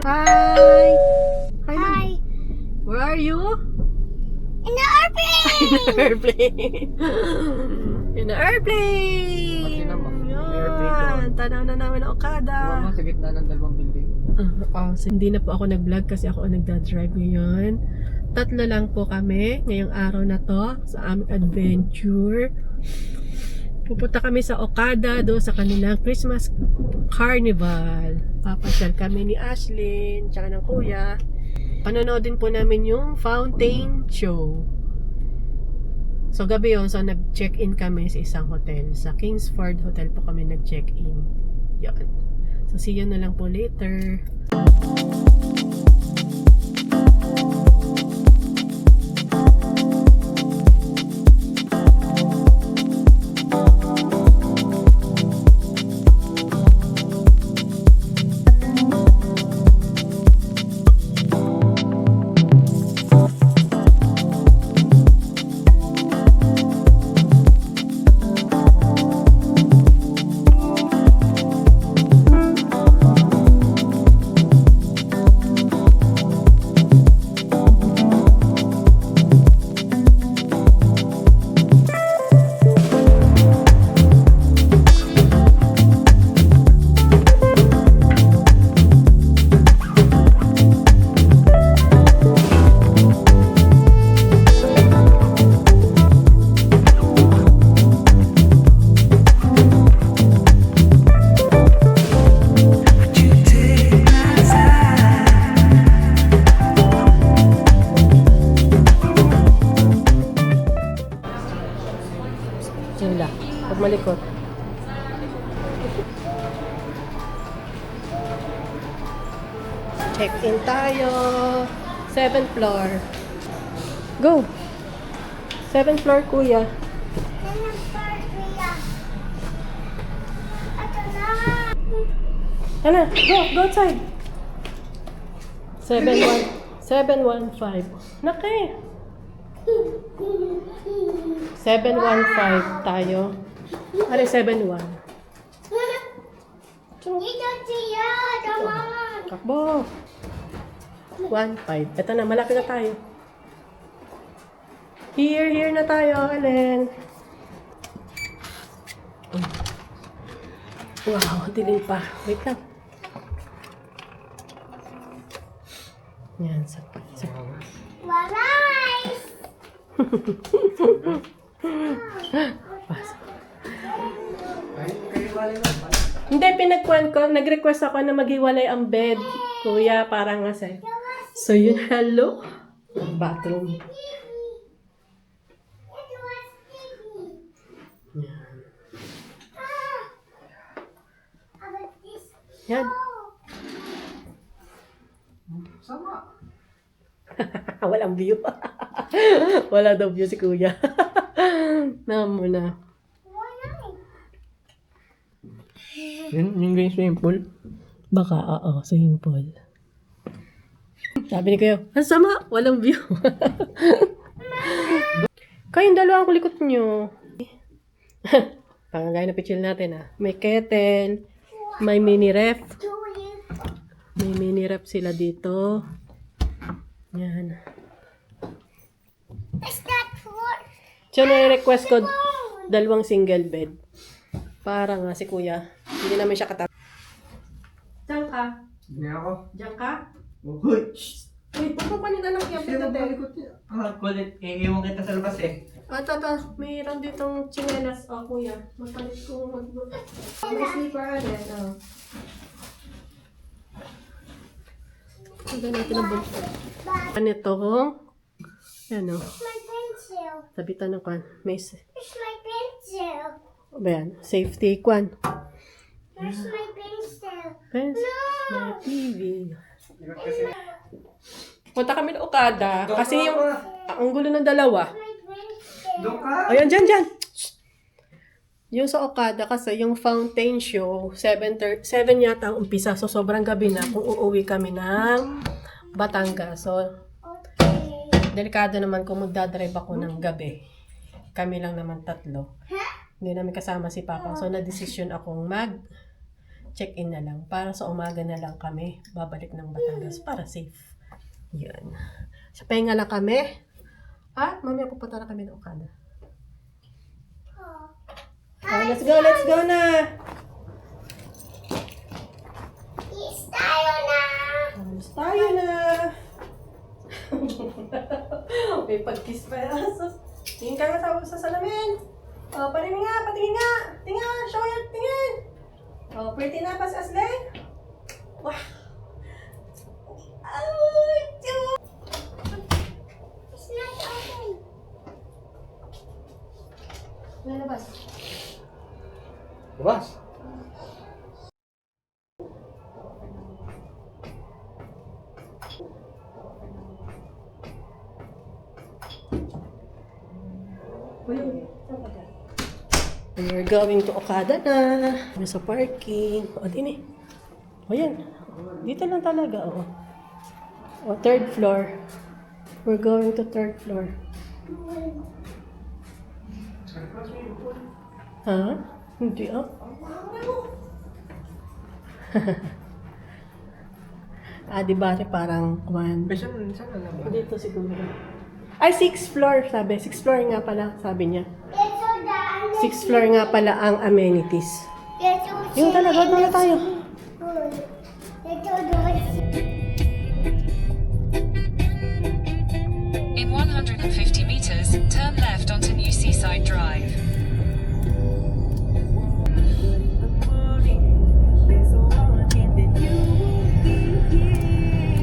Hi! Hi, Mom. Hi. Where are you? In the airplane! In the airplane! Pati naman, may Yan. airplane doon. Tanaw na namin ang Okada. Diba mo sa gitna ng dalawang building? So hindi na po ako nag-vlog kasi ako ang nagda-drive ngayon. Tatlo lang po kami ngayong araw na to sa aming adventure. Pupunta kami sa Okada do sa kanilang Christmas Carnival. Papasyal kami ni Ashlyn tsaka ng kuya. Panonoodin po namin yung fountain show. So gabi yun, so nag-check-in kami sa isang hotel. Sa Kingsford Hotel po kami nag-check-in. Yan. So see you na lang po later. Sila. Pag malikot. Check-in tayo. 7th floor. Go! 7th floor, kuya. Ano? Go! Go outside! 715. Naki! 715 tayo. Ano 71? Dito siya, tama. Takbo. 15. Ito na, malapit na tayo. Here na tayo, Ellen. Wow, dilim pa. Wait lang. Yan, sa Walay! Ay, kayo wala na. Hindi, pinagkuhan ko. Nag-request ako na maghiwalay ang bed. Kuya, parang nga sa'yo. So yun, hello? Bathroom. Yan. Sama. Walang view. Wala daw view si kuya. Naman mo na. Yung swimming pool? Baka, oo, swimming pool. Sabi ni kayo, ang sama, walang view. Kayong dalawang kulikot nyo. Pangagay na pichil natin May kettle, may mini ref. May mini ref sila dito. Yan. Is that for? So, na-request ko dalawang single bed. Para nga si kuya, hindi namin siya katapos. Diyan ka? Hindi ako. Diyan ka? Uy! Wait, pupunta ng kiyap Sino dito, ba te. likod niya? Kulit. Iiwan kita sa labas eh. Ito. Mayroon ditong chinelas. Kuya. Magpalit ko. May sleeper rin. Tignan natin ang bulto. Ano ito? Ano? My pencil. Sabitan ng kwan. May It's my pencil. ba yan? Safety kwan. Where's my pencil? Pens. No! May TV. Likod kasi. Punta kami ng Okada. Kasi yung ang gulo ng dalawa. My pencil. Doon ka! Ayan, dyan. Yung sa Okada kasi yung fountain show, 7 yata ang umpisa. So, sobrang gabi na kung uuwi kami ng Batangas. So, Okay. delikado naman kung magdadrive ako ng gabi. Kami lang naman tatlo. Hindi namin kasama si Papa. So, na-decision akong check-in na lang. Para sa umaga na lang kami babalik ng Batangas para safe. Yan. Sa pahinga lang kami. At mamaya pupunta na kami ng Okada. Oh, let's go na! Is tayo na! Alis tayo na! May pag-kiss pa yan. Tingin ka nga sa salamin. Oh, patingin nga! Tingin! Show your tingin! Oh, pretty na pa si Aslen? Wow! Ay, cute! It's not open. Lalabas. Labas. We're going to Okada na. Kami sa parking. O, din eh. O, yan. Dito lang talaga, o. O, third floor. We're going to third floor. Ha? Hindi, oh. Di ba? Parang, kumahan. Saan na naman? Dito siguro. Ay, 6th floor, sabi. 6th floor nga pala, sabi niya. Let's go down. 6th floor nga pala ang amenities. Let's go Yung talaga, doon na tayo. Let's go do it. In 150 meters, turn left onto New Seaside Drive.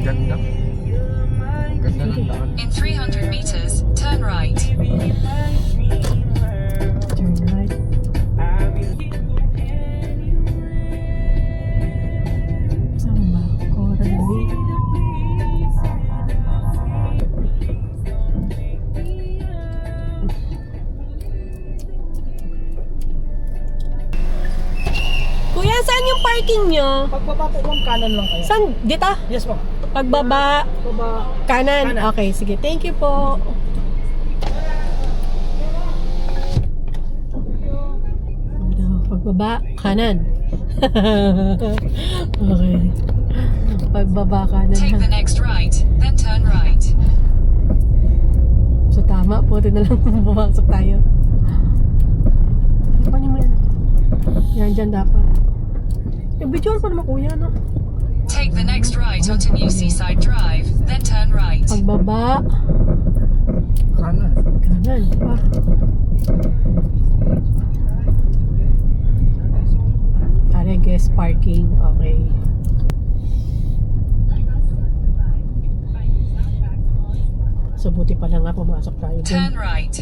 Ganda. Ganda ng daan. In 300 meters, turn right. Turn right. Saan ba? Coral Way. Kuya, saan yung parking nyo? Pagbaba po, ma'am, kanan lang kayo. Saan? Dito? Yes, ma'am. Pagbaba? Baba. Kanan? Kanan. Okay, sige. Thank you po. Pagbaba, kanan. Okay. Pagbaba, kanan. Take the next right, then turn right. So tama, puti na lang pumasok tayo. Paano mo yan? Yan, dyan dapat. Video pa naman kuya, no? Take the next right onto New Seaside Drive, then turn right. Pagbaba, Kanan. kanan. Pa. Tara, guest parking. Okay. So buti pala nga pumasok tayo dun. Turn right.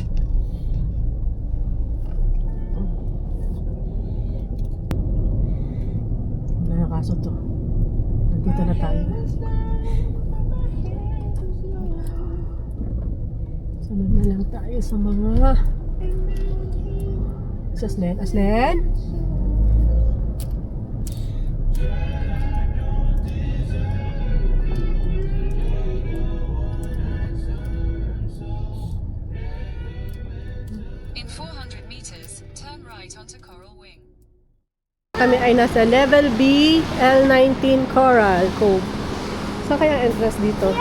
Wala na kaso to. Nandito na tayo. Sunod na lang tayo sa mga... Sa Aslen. Aslen? In 400 meters, turn right onto Coral Wing. Kami ay nasa Level B, L19 Coral Cove. Saan kaya entrance dito?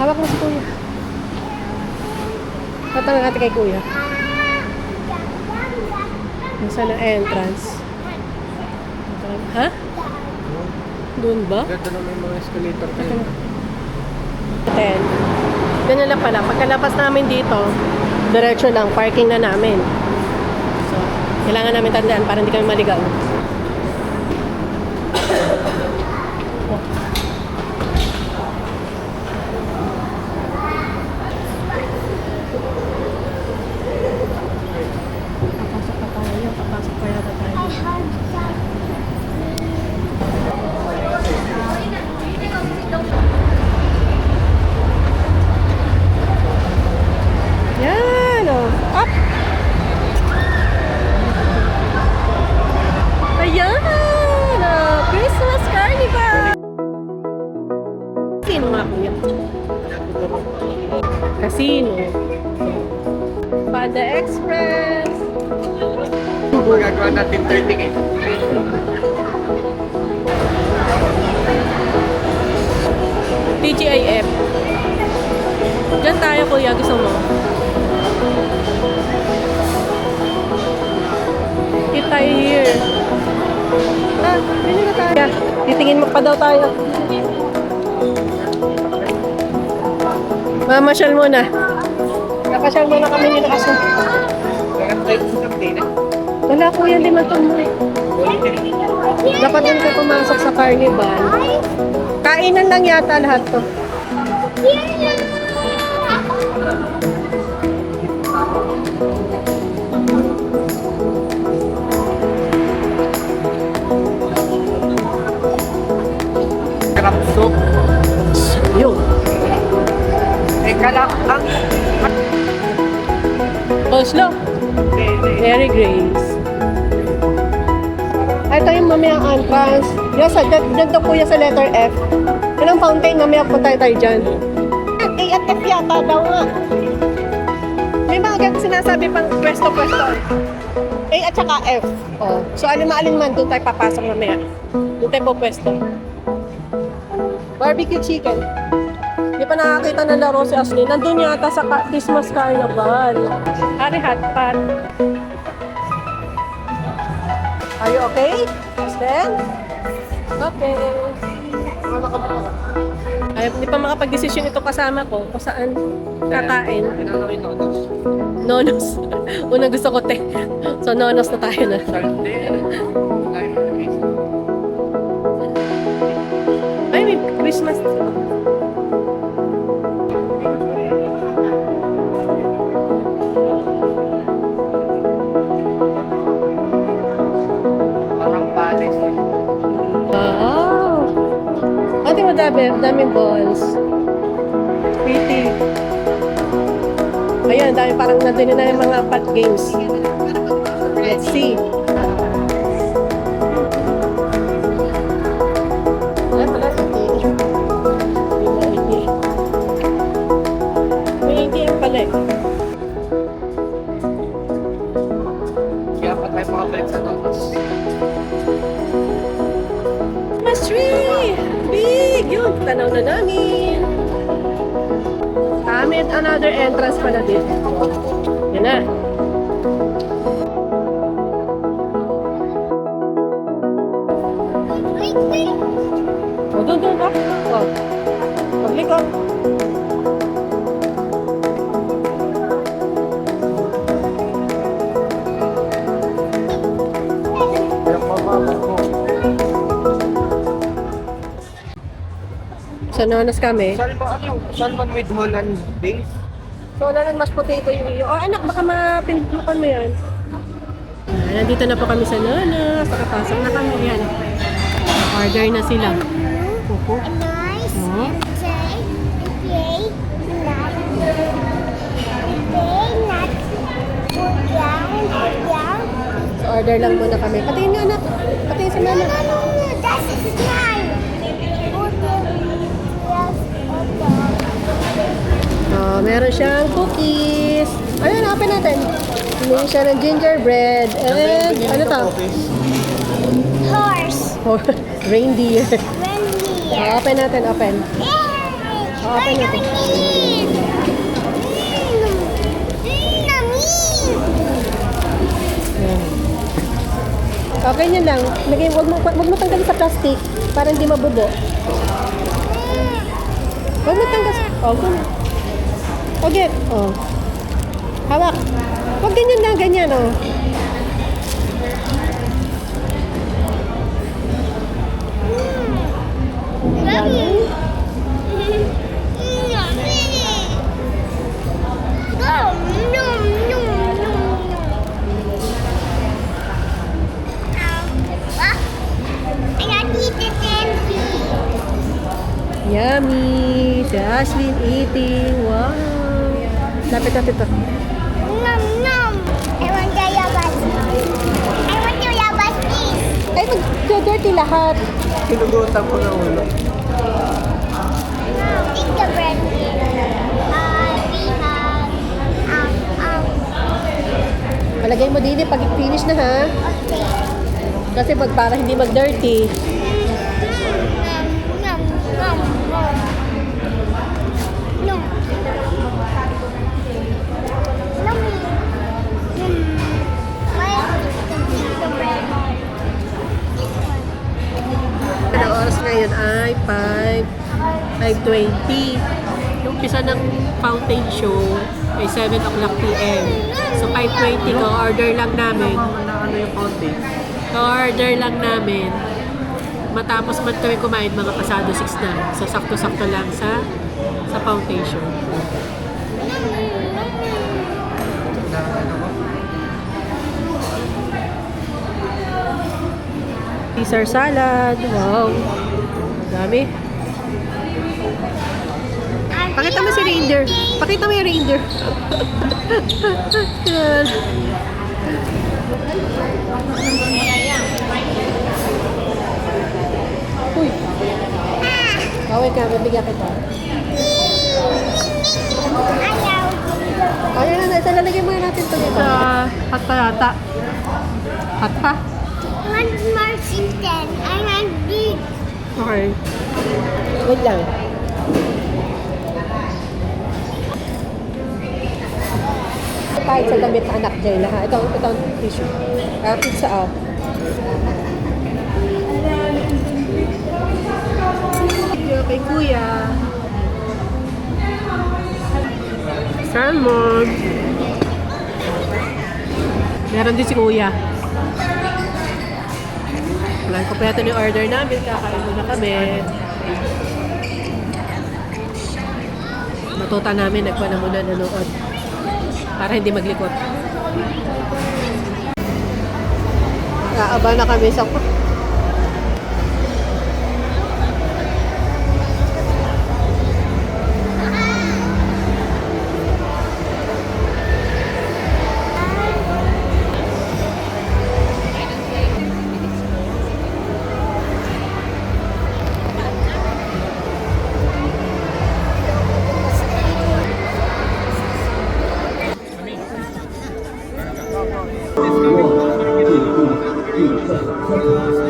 Hawak mo si Kuya. Tatanong natin kay Kuya. Saan ang entrance? Ha? Doon ba? Ganda na may mga escalator kayo. 10. Ganyan lang pala. Pagkalabas namin dito, diretso lang, parking na namin. So, kailangan namin tandaan para hindi kami maligaw. Papasok pa tayo. Papasok pa yata tayo. Yan, oh. Up! Ayan! Oh, Christmas Carnival! Casino nga po yan. Casino. Panda Express. Magagawa natin 30 eh. TGIF. Diyan tayo, kuya. Gusto mo? Eat tayo here. Pili na tayo. Titingin mo pa daw tayo. Mamasyal muna. Nakasyal muna kami ni Nakasyal. Wala kuya, hindi man mo. Dapat din ka pumasok sa carnival. Kainan lang yata lahat to. Crab soup. Yun. Teka lang, ang Oslo. Mary Grace. Ito yung mamayang entrance. Yes, dyan to kuya sa letter F. Yun ang fountain, mamaya punta tayo dyan. A at F yata daw nga. May mga ganito sinasabi pang pwesto-pwesto. A at saka F. Oh. So alin man, doon tayo papasok mamaya. Doon tayo po pwesto. Barbecue chicken. Hindi pa nakakita ng laro si Ashley. Nandun yata sa Christmas Carnival. Ari hotpot. Are you okay? Then? Okay. Ay, hindi pa makapag-desisyon ito kasama ko kung saan kakain. Nonos. Unang gusto ko, te. So, nonos na tayo na. Ay, may Christmas. parang palis. Wow! Ate mo daming balls. Pretty. Ayun, dami parang nandun na yung mga pot games. Let's see. Ay, pala, may ATM pala eh. Kaya pa tayo makabalik sa Thomas. Christmas tree! Big! Yun, tanaw na namin. May another entrance pala dito. Yan na. O, doon ka. O. Paglikot. Kaya pababa ko. Sa Nonos kami. Salmon with Holland base. So, wala nang mashed potato yung iyo. Oh, anak, baka mapindukan mo yan. Nandito na po kami sa Nonos. Nakapasok na kami. Yan. Order na sila. Kuko. Nice. Oh. Say, play, not. Play, not. Put down. So, order lang muna kami. Patingin nga anak. Patingin si No, mama. no, no, no. That is mine. Put down. Yes, put down. Oh, meron siyang cookies. Ayun, open natin. Hindi siya ng gingerbread. And, ano to? Horse. Oh, reindeer. Reindeer. Oh, open natin, open. Yay! Open natin. Okay, yun lang. Lagay, wag mo tanggalin sa plastic para hindi mabubo. Wag mo tanggal. Oh, okay. Oh. Hawak. Wag ganyan lang, ganyan, oh. Yummy. Yummy! Si Ashlyn eating. Wow! Lapit natin ito. Ay, mag-dirty lahat. Sinugutan ko na ulo. Malagay mo din pag finish na ha. Kasi pag para hindi mag-dirty. Alam mo yung may gingerbread man. Ang oras ngayon ay 5:20. Yung umpisa ng fountain show ay 7 o'clock p.m. So 5:20 ko, order lang namin. Ano yung fountain? Order lang namin. Matapos man kami kumain, mga pasado 6 na. So sakto-sakto lang sa fountain show. Caesar salad. Wow. Dami. Pakita mo si reindeer. Pakita mo yung reindeer. Yan. Uy. Kaway ka, bibigyan kita. Ayaw. Ayun na, lalagyan muna natin ito dito. Hot pa yata. Hot pa? One more chicken. I want big. Okay. Wait lang. Kahit sa damit na anak Jayla ha. Ito ang tissue. Pizza out. Video kay Kuya. Salmon. Meron din si Kuya. Wala ko pa ito ni order namin. Kakain muna kami. Matuta namin. Nagpa na muna nanood. Para hindi maglikot. Kaaba na kami sa One, two, three, 4, 5, 6, 7, 8.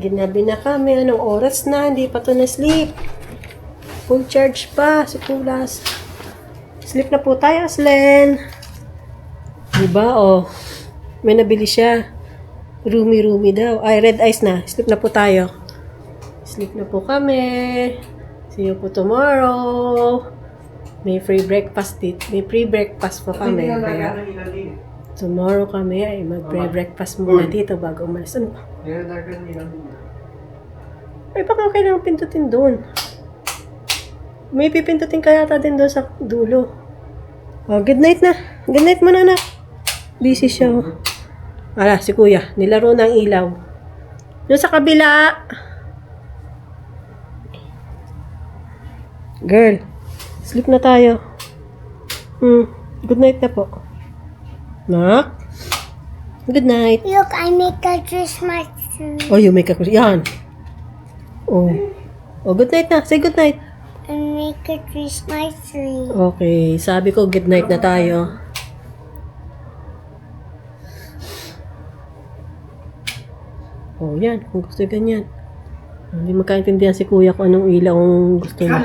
Ginabi na kami. Anong oras na? Hindi pa to na-sleep. Full charge pa. Si Kulas. Sleep na po tayo, Aslen. Diba? Oh. May nabili siya. Roomy daw. Ay, red eyes na. Sleep na po tayo. Sleep na po kami. See you po tomorrow. May free breakfast dito. May free breakfast po kami. Kaya tomorrow kami ay mag-breakfast muna dito bago umalis. Ano pa? Ay, baka kailangan pindutin doon. May pipindutin kaya yata din doon sa dulo. Oh, good night na. Good night muna, anak. Busy siya. Oh. Ala, si kuya. Nilaro ng ilaw. Doon sa kabila. Girl, sleep na tayo. Good night na po. Nak? Good night. Look, I make a Christmas tree. Oh, you make a... Yan. Oh. Oh, good night na. Say good night. I make a Christmas tree. Okay. Sabi ko, good night na tayo. Oh, yan. Kung gusto ganyan. Hindi magkaintindihan si kuya kung anong ilaw ang gusto niya.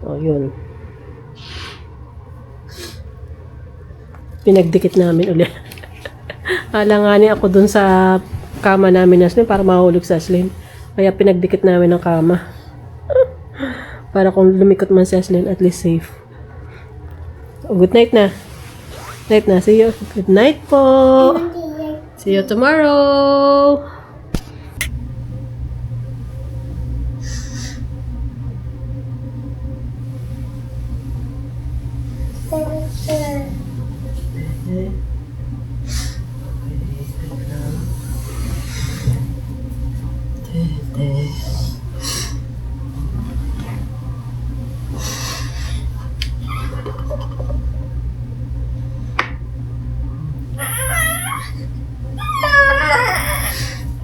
Oh, yun. Pinagdikit namin ulit. Alanganin ako dun sa kama namin na Aslen para mahulog sa Aslen. Kaya pinagdikit namin ang kama. Para kung lumikot man si Aslen, at least safe. Oh, good night na. Night na. See you. Good night po. See you tomorrow.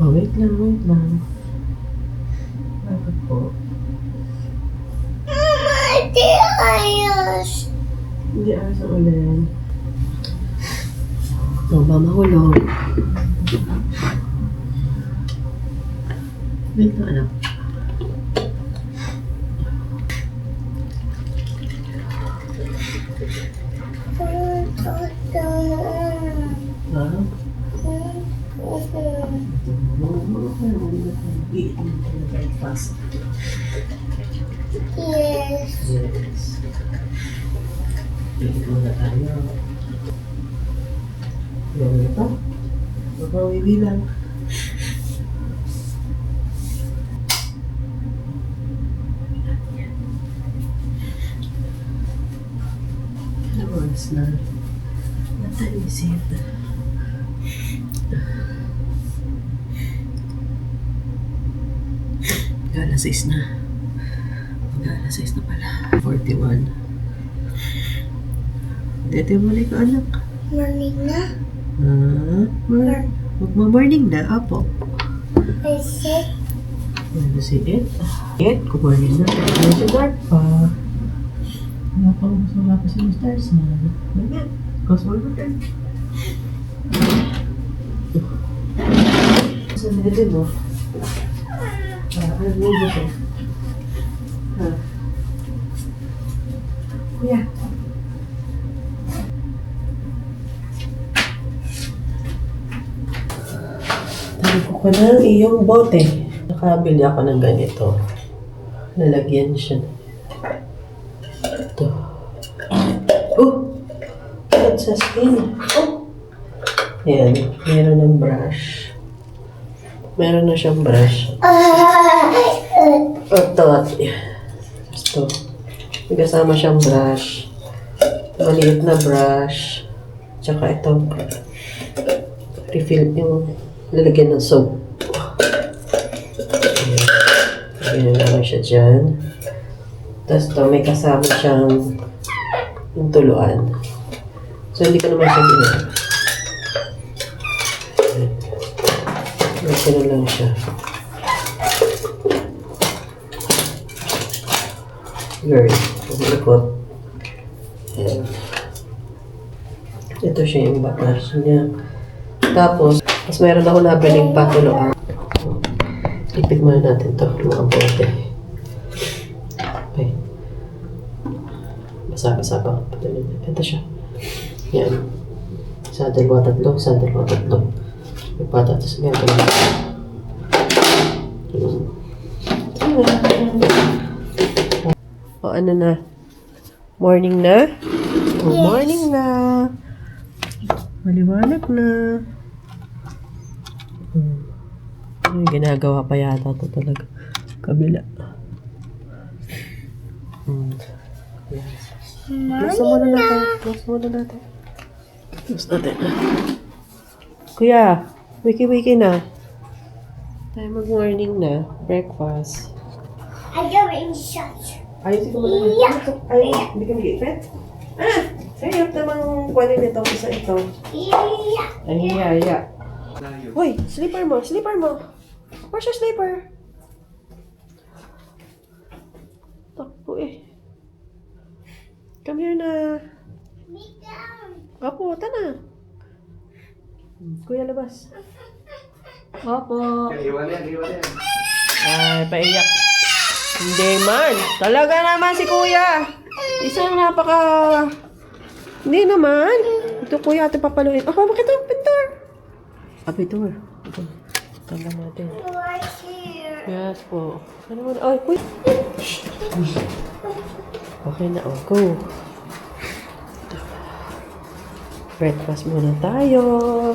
Oh, wait lang. Bakit po? Hindi ayos. Hindi ayos ang ulan. Oh, mamahulog. Wait lang, anak. Ha? Fast. Yes. Yes. Tingin muna tayo. Yung ito. Huwag mo ibilang. Oras na. What time is it? Alas 6 na. Alas 6 na pala. 41. Dito mo ka, anak. Morning na. Magma-morning na, apo. Is it? Ano si Ed? Ed, kumain na. Ano si Dark pa? Wala pa si Mr. Sun. Mamaya, cosmo na ka. Saan na din mo? Ano mo ba? Ha? Kuya. Tabi ko ka ng iyong bote. Nakabili ako ng ganito. Lalagyan siya. Ito. Oh! That's a skin. Oh! Ayan. Meron ng brush. Meron na siyang brush. Ito. Ito. May kasama siyang brush. Maliit na brush. Tsaka ito. Refill yung lalagyan ng soap. Ayan. Lagyan na lang siya dyan. Tapos ito, may kasama siyang yung tuluan. So, hindi ko naman siya ginagawa. Lagyan na lang siya. Girl, pag-ikot. Ayan. Ito siya yung batas niya. Tapos meron ako nabiling patuluan. Ipit muna natin to, mga bote. Okay. Basa-basa pa. Ito siya. Yan. Isa, dalawa, tatlo. Isa, dalawa, tatlo. May patatas na ito. O ano na? Morning na? O, morning na. Maliwanag na. Ay, ginagawa pa yata ito talaga. Kabila. Close muna natin. Close muna natin. Close natin. Kuya, wiki-wiki na. Tayo mag-morning na. Breakfast. I'm going shot. Ayusin ko muna. Ay, hindi ka mag-ipit? Sayap namang kuwanin nito. Isa ito. Yeah. Ay, yeah. Hoy, slipper mo. Slipper mo. Where's your slipper? Takbo eh. Come here na. Me down. Opo, tana. Kuya, labas. Opo. Iwan yan. Ay, paiyak. Hindi man. Talaga naman si kuya. Isang Hindi naman. Ito kuya, ate papaluin. Ako, bakit ito? Pintor. Pintor. Ito. Tanda natin. Right here. Yes po. Ano mo na? Ay, kuya. Okay na, go. Breakfast muna tayo.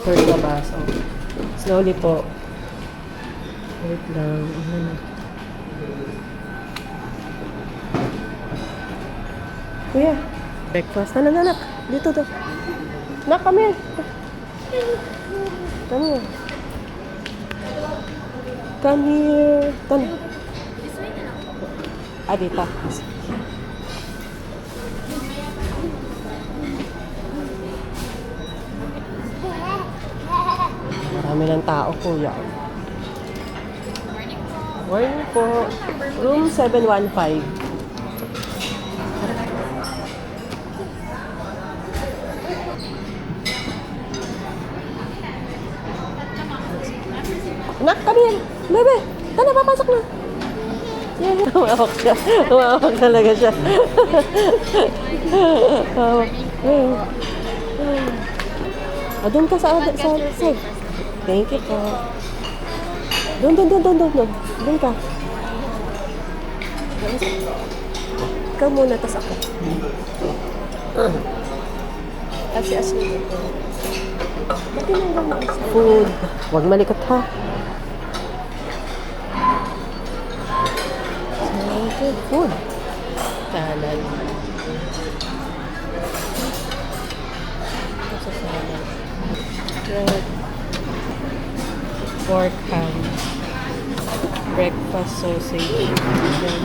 First na baso. Slowly po. Wait lang. Kuya, breakfast. Anak. Dito to. Nak, come here. Come here. Come here. Tana. Dito. Marami ng tao, kuya. Morning po. Room 715. Nak, kami yan. Bebe, tana, papasok na. Yan, tumawak siya. Tumawak talaga siya. Doon ka sa side. Thank you po. Doon. Doon ka. Ikaw muna, tas ako. Asi-asi. Food. Huwag malikot ha. Food. Salad. Sa salad. Bread. Pork ham. Breakfast sausage. Chicken.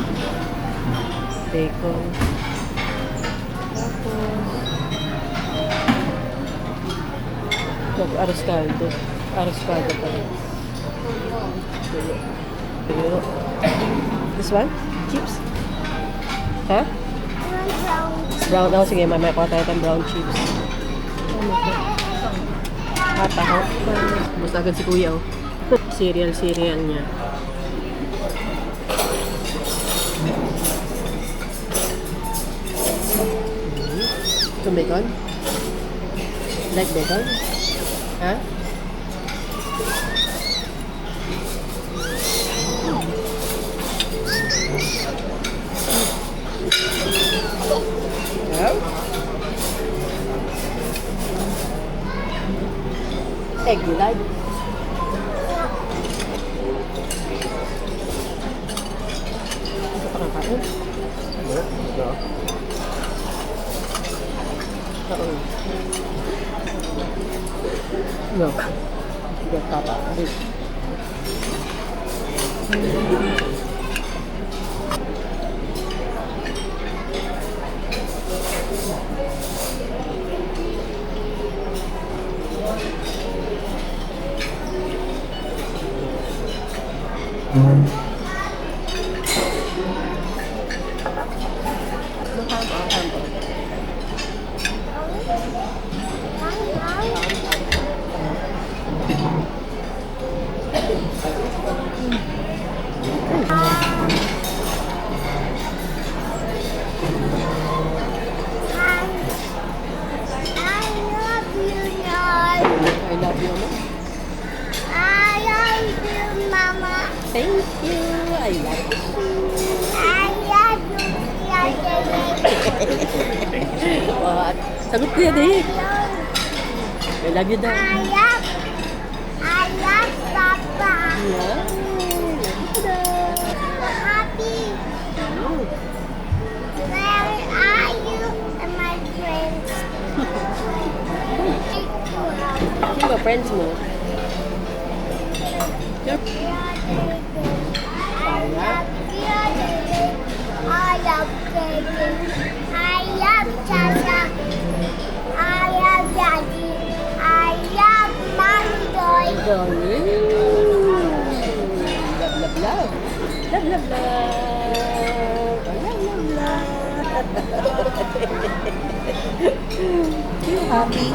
Bacon. Tapos arroz caldo. Arroz caldo pa rin. This one? Chips? Ha? Brown. Oh, sige. Mamaya ko tayo ng brown chips. Taho. Basta agad si kuya, oh. Cereal niya. Itong bacon? Like bacon? Ha? Egg gulay. Ito pa kakain? No. Hindi kakain. I love you. What? Sagot ko yan eh. I love you daw. I love Papa. Yeah. Happy. Where are you and my friends? Sino ba friends mo? I love Daddy. I love Chacha. I love Daddy. I love Mommy Doy. Darling. Love, love, love. Love, love, love. Love, love, love. You happy?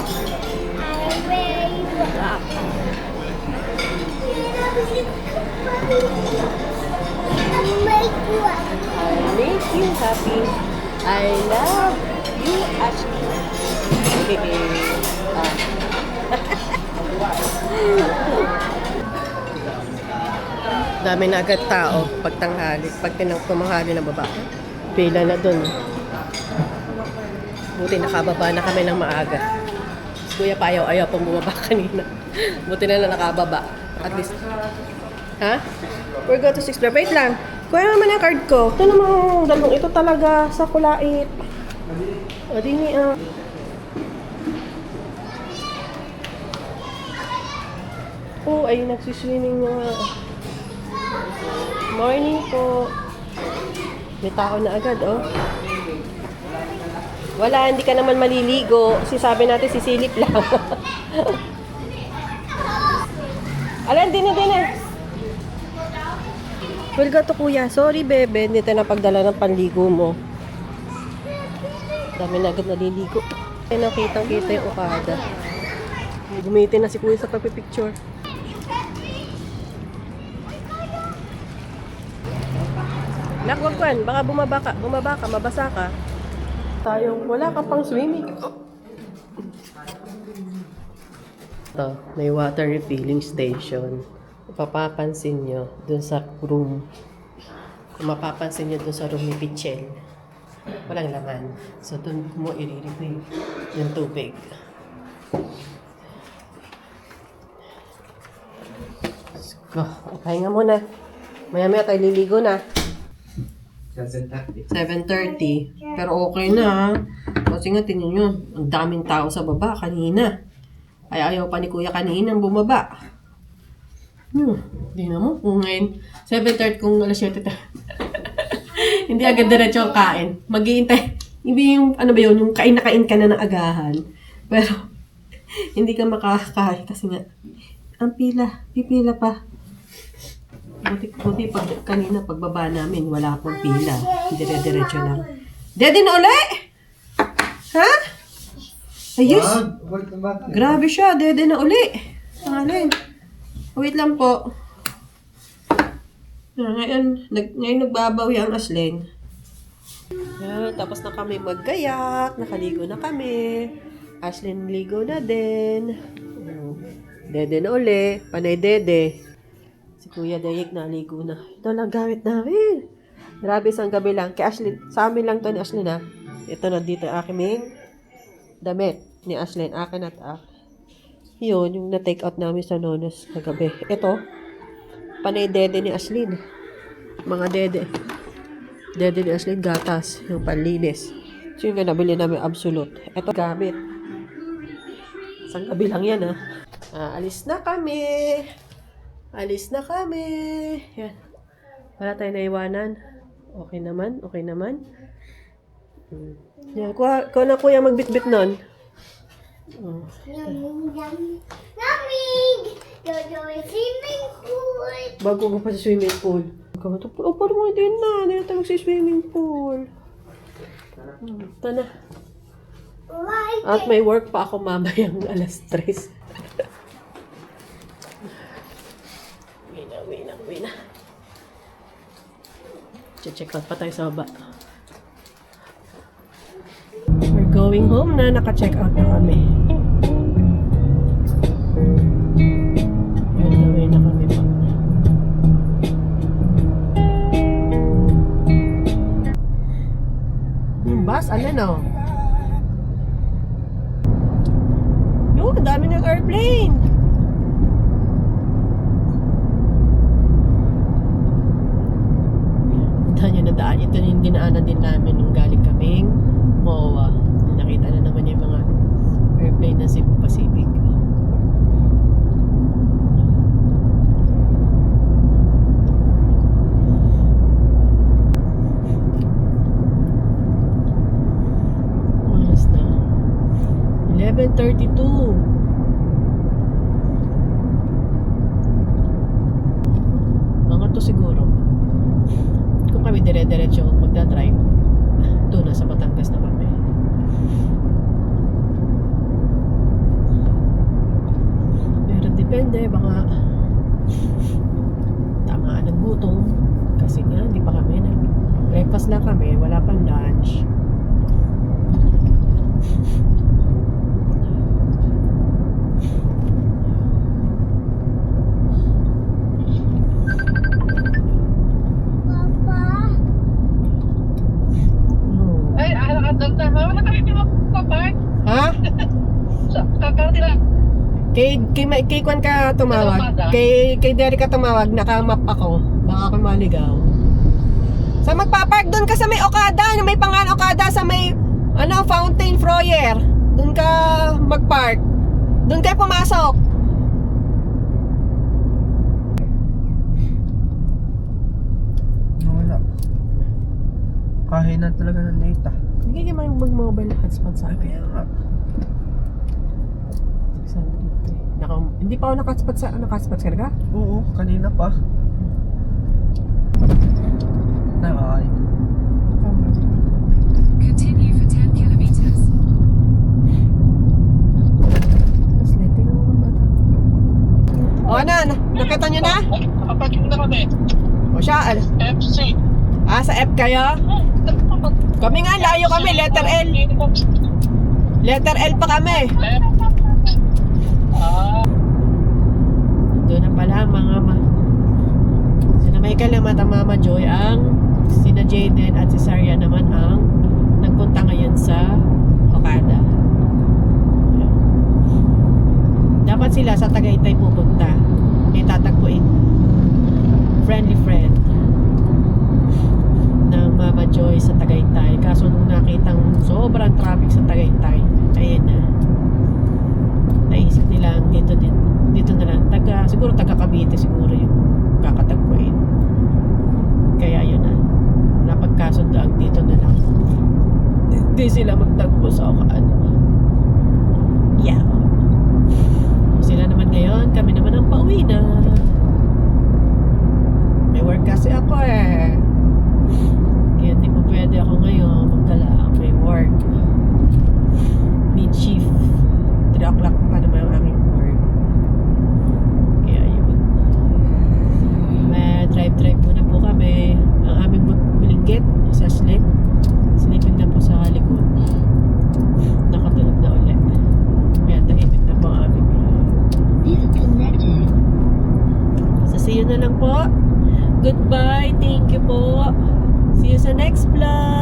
I'm very Happy. I'll make you happy. I'll make you happy. I love you, Ashley. Dami na agad tao pag tanghali, pag tumanghali na baba. Pila na dun. Buti nakababa na kami ng maaga. Si Kuya pa ayaw pang bumaba kanina. Buti na lang nakababa. At least. Ha? We're go to 6 floor. Wait lang. Kuha naman ang card ko. Ito namang dalawang ito talaga sa kulait. O, di ni Oh, ay nagsiswimming na nga. Morning po. May tao na agad, oh. Wala, hindi ka naman maliligo. Sabi natin, sisilip lang. Alan, din eh. We'll go to kuya. Sorry, bebe. Hindi tayo napagdala ng panligo mo. Dami na agad naliligo. Ay, nakitang-kita yung Okada. Gumitin na si kuya sa pagpipicture. Nakwagwan, baka bumaba ka, mabasa ka. Tayong wala ka pang swimming. Ito, may water refilling station. Mapapansin nyo dun sa room. Kung mapapansin nyo dun sa room ni Pichel, walang laman. So, dun mo i-refill yung tubig. Let's go. Pahinga muna. Maya-maya tayo liligo na. 7:30. Pero okay na. Kasi nga, tingnan nyo, ang daming tao sa baba kanina. Ay ayaw pa ni Kuya kaninang bumaba. Hindi na mo. Kung ngayon, 7:30 kung alas 7 hindi agad diretso ang kain. Mag-iintay. Hindi yung, ano ba yun, yung kain na kain ka na ng agahan. Pero, hindi ka makakain kasi nga, ang pipila pa. Buti kanina pagbaba namin, wala pang pila. Dire-diretso lang. Daddy na uli! Ha? Ayos! Grabe siya, Daddy na uli. Alin? Wait lang po. Ngayon nagbabawi ang Aslen. Tapos na kami maggayak. Nakaligo na kami. Aslen ligo na din. Dede na uli. Panay Dede. Si Kuya Dayek naligo na. Ito lang gamit namin. Grabe, isang gabi lang. Kay Ashlyn, sa amin lang to ni Ashlyn ha. Ito na dito aking damit ni Ashlyn. Akin at yun, yung na-take out namin sa Nonos kagabi. Ito, panay Dede ni Ashlyn. Mga Dede. Dede ni Ashlyn, gatas. Yung panlinis. So yung nabili namin absolute. Ito gamit. Isang gabi lang yan ha. Alis na kami. Alis na kami. Yan. Wala tayong naiwanan. Okay naman. Yan. Kuha na kuya magbitbit nun. Namig! Dodo swimming pool. Bago ko pa sa swimming pool. Parang mo din na. Hindi na tayo sa swimming pool. Ito na. Right. At may work pa ako mamayang alas 3. Uwi na. Check out pa tayo sa baba. We're going home na. Naka-check out na kami. On the way na kami pa. Lawas, ano no? Yun, dami ng airplane. Dahil yung nadaan, ito yung dinaanan din namin nung galing kaming MOA. Nakita na naman yung mga airplane ng Cebu Pacific. Oras na 11:32. Mga to siguro. Kung kami dire-diretso magdadrive, doon na sa Batangas na kami. Pero depende, baka tamaan ng gutom. Kasi nga, hindi pa kami breakfast lang kami, wala pang lunch. Papa. Ay, nakadalta. Wala kayo di magpapark. Ha? Kakarating lang. Kay Kwan ka tumawag. Kay Derek ka tumawag, naka-map ako. Baka ako maligaw. Sa magpapark doon ka sa may Okada, na may pangalan Okada sa may Fountain Foyer. Doon ka magpark. Doon kayo pumasok. Wala. Kahinan talaga ng data. Hindi ka mag-mobile hotspot sa akin. Kaya nga. 600. Hindi pa ako naka-hotspot sa naka-hotspot ka na? Oo, kanina pa. Ay. Continue for 10 kilometers. Mas lete lang mga bata. O ano, nakita nyo na? Nakaparking na kami. O siya, FC. sa F kayo? Kami nga, layo kami, letter L. Letter L pa kami. Doon na pala mga sina Michael naman ang Mama Joy, ang sina Jaden at si Saria naman ang nagpunta ngayon sa Okada. Dapat sila sa Tagaytay pupunta. May tatagpuin. Friendly friend ng Mama Joy sa Tagaytay. Kaso nung nakitang sobrang traffic sa Tagaytay, ayun na. Naisip nilang dito na lang. Siguro taga Cavite siguro yung kakatagpuin. Kaya yun na. Napagkasundoan dito na lang. Hindi sila magtagpo sa Okada. Yeah. Sila naman ngayon, kami naman ang pauwi na. May work kasi ako eh. Kaya hindi po pwede ako ngayon magdala. May work. Mid-shift. 3 o'clock pa naman ang aming work. Kaya yun. May drive muna po kami. Ang aming bilinggit sa slip. Sleeping na po sa likod. Nakatulog na ulit. Kaya tahimik na po ang aming Disconnected. So see you na lang po. Goodbye. Thank you po. See you sa next vlog.